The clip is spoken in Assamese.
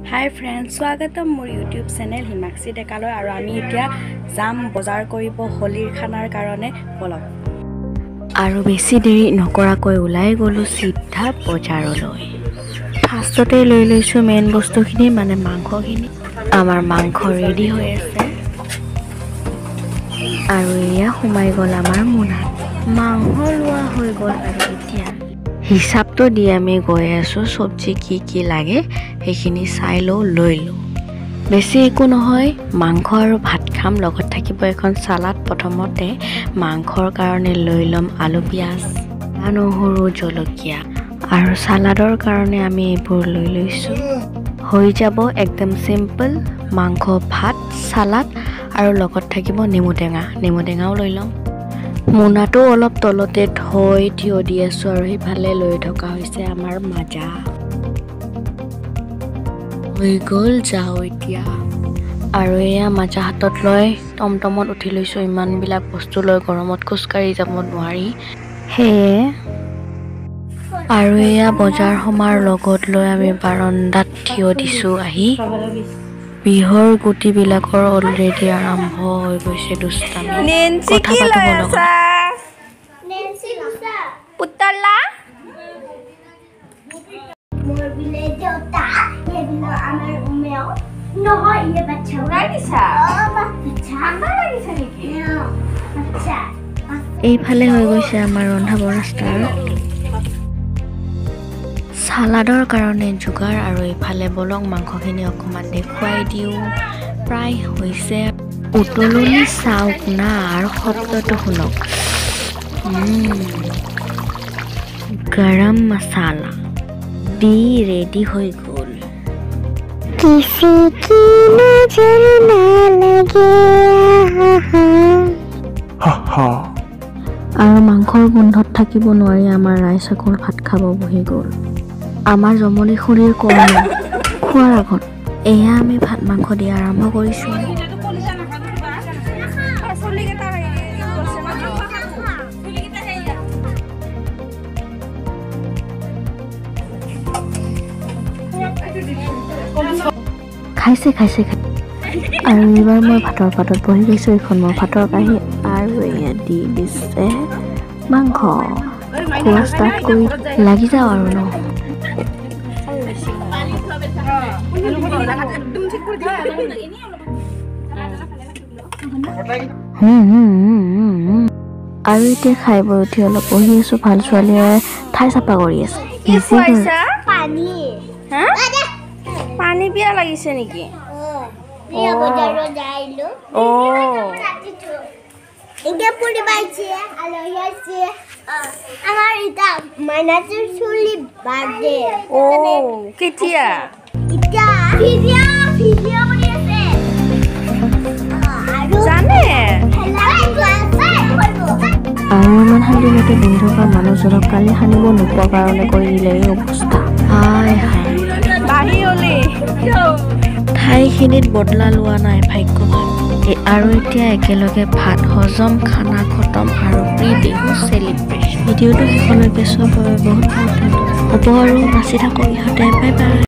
हाय फ्रेंड्स स्वागतम मोर यूट्यूब चैनल हिमाक्षी डेकाলৈ আৰু আমি এতিয়া যাম বজাৰ কৰিব হোলিৰ খানাৰ কাৰণে বলক আৰু বেছি দেৰি নকৰাকৈ ওলাই গলো সিধা বজাৰলৈ ফাৰ্ষ্টতে লৈ লৈছো মেইন বস্তুখিনি মানে মাংসখিনি আমাৰ মাংস ৰেডি হৈ আছে আৰু এয়া সোমাই গল আমাৰ মুনা মাংস লোৱা হৈ গল আৰু এতিয়া হিসাবটো দি আমি গৈ আছো সবজি কি লাগে সেইখিনি চাই লৈ বেছি একো নহয় মাংস আৰু ভাত খাম লগত থাকিব এখন সালাড প্ৰথমতে মাংসৰ কাৰণে লৈ লম আলু পিয়াজ নহৰু জলকীয়া আৰু সালাডৰ কাৰণে আমি এইবোৰ লৈ লৈছো হৈ যাব একদম সিম্পল মাংস ভাত সালাড আৰু লগত থাকিব নেমু টেঙাও লৈ লম মুনাটো অলপ তলতে থৈ থিয় দি আছো আৰু ইফালে লৈ থকা হৈছে আমাৰ মাজা হৈ গ'ল যাও এতিয়া আৰু এয়া মাজা হাতত লৈ টমটমত উঠি লৈছো ইমানবিলাক বস্তু লৈ গৰমত খোজকাঢ়ি যাব নোৱাৰি সেয়ে আৰু এয়া বজাৰ সমাৰ লগত লৈ আমি বাৰান্দাত থিয় দিছো আহি বিহৰ গুটিবিলাকৰ অলৰেডি আৰম্ভ হৈ গৈছে দুষ্টামি কথা পাতিব লগা নেন্সি লুসা পুতলা मोर बिले देवता ये बिलो आमार उमेओ নহয় ये बच्चा उड़ाई दिसा बच्चा आंगा লাগিছে নেকি बच्चा এইফালে হৈ গৈছে আমাৰ ৰন্ধা বঢ়া ষ্টাৰ্ট সালাডৰ কাৰণে যোগাৰ আৰু এইফালে বলং মাংসখিনি অকমান দেখুৱাই দিও প্ৰায় হৈছে উতলনি চাওক না আৰু শব্দটো শুনক गरम मसाला दी रेडी হৈ গল किसी की नजर ना लगे আৰু মাংসৰ গোন্ধত থাকিব নোৱাৰি আমাৰ ৰাইজ সকল ভাত খাব বহি গল আমাৰ জমনি খুৰীৰ কৰ্ম খোৱাৰ আগত এয়া আমি ভাত মাংস দি আৰম্ভ কৰিছো খাইছে আৰু এবাৰ মই ভাতৰ পাতত বহি গৈছো এখন মই ভাতৰ কাহি আৰু এয়া দি দিছে মাংস খোৱা ষ্টাৰ্ট কৰি লাগি যাওঁ আৰু ন আৰু এতিয়া খাই বৈ উঠি অলপ বহি আছো ভাল ছোৱালীয়ে ঠাই চাফা কৰি আছে पानी পানী পিয়া লাগিছে নেকি बिया बजारो जाइलो इनके पूरी बाइचे आलोयाचे আমার এটা মাইনাসের চুলি বার্থডে ও কেতিয়া এটা ভিডিও বনি আছে আৰু জানে আৰু ইমান হালি মতে বহি থকা মানুহজনক কালি সানিব নোপোৱা কাৰণে কৰি দিলে এই অৱস্থা হাই বাঢ়ি অলি ঠাইখিনিত বদলা লোৱা নাই ভাগ্যৱান আৰু এতিয়া একেলগে ভাত হজম খানা খতম আৰু প্ৰি বিহু চেলিব্ৰেশ্যন ভিডিঅ'টো শেষলৈকে চোৱাৰ বাবে বহুত ধন্যবাদ হ'ব আৰু বাচি থাকক ইহঁতে বাই বাই